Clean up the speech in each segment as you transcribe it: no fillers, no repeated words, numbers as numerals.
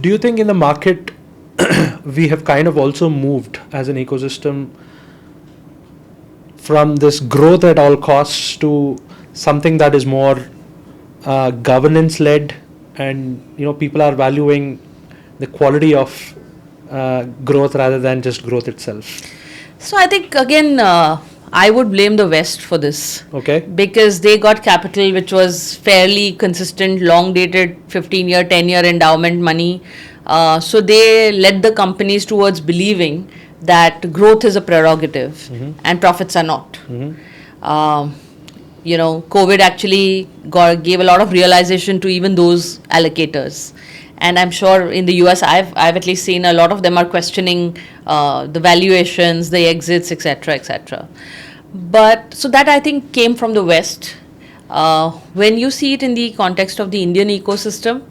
Do you think in the market we have kind of also moved as an ecosystem from this growth at all costs to something that is more governance led, and people are valuing the quality of growth rather than just growth itself? So I think again, I would blame the West for this. Okay. Because they got capital which was fairly consistent, long dated 15-year, 10-year endowment money. So they led the companies towards believing that growth is a prerogative and profits are not. COVID actually gave a lot of realization to even those allocators. And I'm sure in the US, I've at least seen a lot of them are questioning the valuations, the exits, etc., etc. But so that I think came from the West. When you see it in the context of the Indian ecosystem,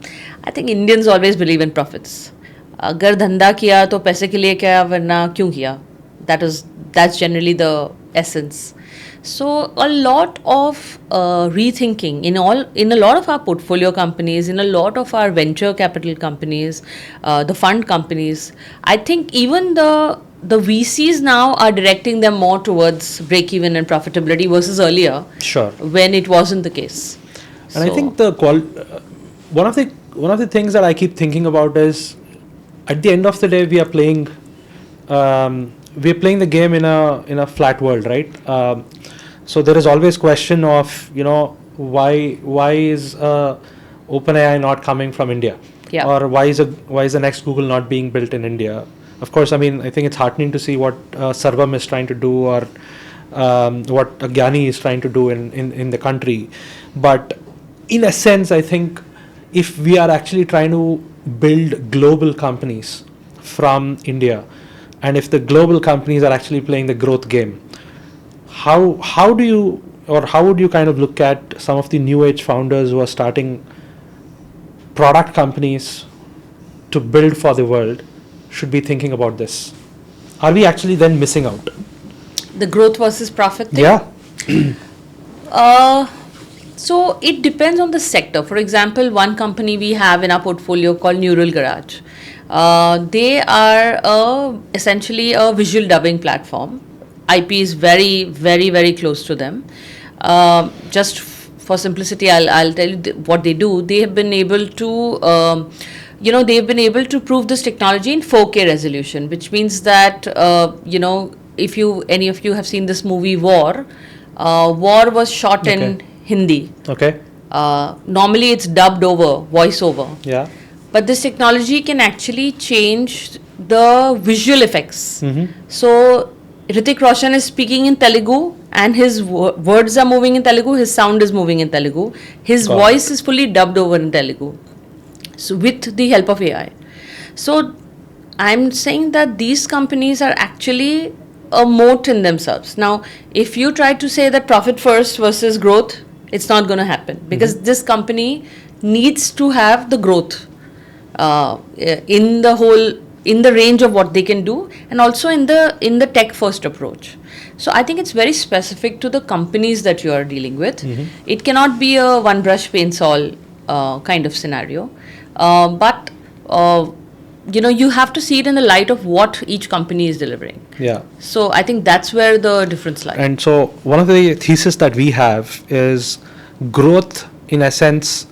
I think Indians always believe in profits. अगर धंधा किया तो पैसे के लिए किया, वरना क्यों किया? That's generally the essence. So a lot of rethinking in a lot of our portfolio companies, in a lot of our venture capital companies, the fund companies. I think even the VCs now are directing them more towards break even and profitability versus earlier. Sure. When it wasn't the case. And I think one of the things that I keep thinking about is, at the end of the day, we are playing the game in a flat world, right? So there is always question of why is OpenAI not coming from India, or why is the next Google not being built in India? Of course, I think it's heartening to see what Sarvam is trying to do, or what Gyani is trying to do in the country. But in a sense, I think if we are actually trying to build global companies from India, and if the global companies are actually playing the growth game, how would you kind of look at some of the new age founders who are starting product companies to build for the world should be thinking about this? Are we actually then missing out? The growth versus profit thing? Yeah. So it depends on the sector. For example, one company we have in our portfolio called Neural Garage. They are essentially a visual dubbing platform. IP is very, very, very close to them. Just for simplicity, I'll tell you what they do. They have been able to, they've been able to prove this technology in 4K resolution, which means that, if any of you have seen this movie War was shot in Hindi. Okay. Normally it's dubbed over, voice over. Yeah. But this technology can actually change the visual effects. So Hrithik Roshan is speaking in Telugu and his words are moving in Telugu, his sound is moving in Telugu, his voice is fully dubbed over in Telugu, so with the help of AI. So I'm saying that these companies are actually a moat in themselves. Now, if you try to say that profit first versus growth, it's not going to happen, because this company needs to have the growth in the range of what they can do, and also in the tech first approach. So I think it's very specific to the companies that you are dealing with. It cannot be a one brush paints all kind of scenario, but you have to see it in the light of what each company is delivering. Yeah. So I think that's where the difference lies. And so one of the thesis that we have is growth, in a sense,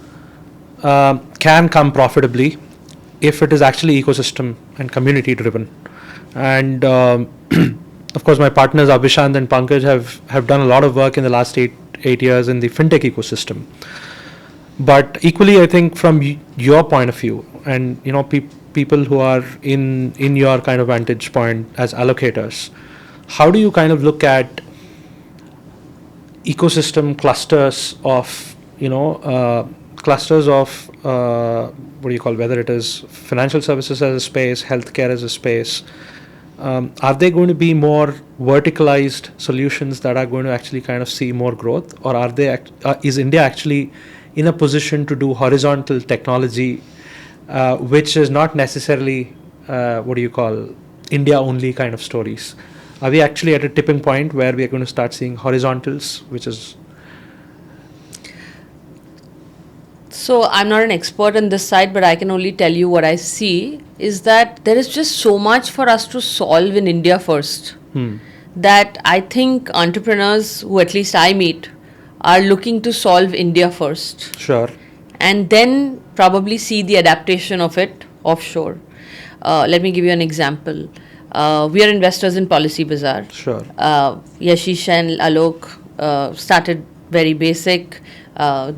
can come profitably if it is actually ecosystem and community driven. And of course, my partners Abhishant and Pankaj have done a lot of work in the last eight years in the fintech ecosystem. But equally, I think from your point of view, and people who are in your kind of vantage point as allocators, how do you kind of look at ecosystem clusters of whether it is financial services as a space, healthcare as a space? Are they going to be more verticalized solutions that are going to actually kind of see more growth, or is India actually in a position to do horizontal technology, which is not necessarily India only kind of stories? Are we actually at a tipping point where we are going to start seeing horizontals, which is... So I'm not an expert in this side, but I can only tell you what I see is that there is just so much for us to solve in India first. That I think entrepreneurs who at least I meet are looking to solve India first. Sure. And then probably see the adaptation of it offshore. Let me give you an example. We are investors in PolicyBazaar. Sure. Yashish and Alok started very basic.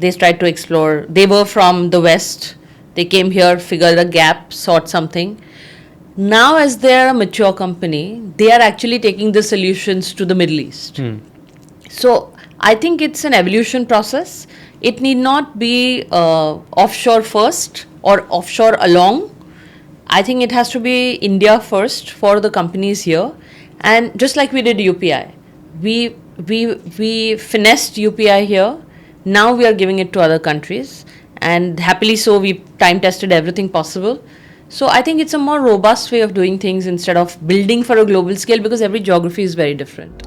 They tried to explore. They were from the West. They came here, figured a gap, sought something. Now, as they are a mature company, they are actually taking the solutions to the Middle East. So, I think it's an evolution process. It need not be offshore first or offshore along. I think it has to be India first for the companies here. And just like we did UPI, we finessed UPI here. Now we are giving it to other countries. And happily so, we time tested everything possible. So I think it's a more robust way of doing things instead of building for a global scale because every geography is very different.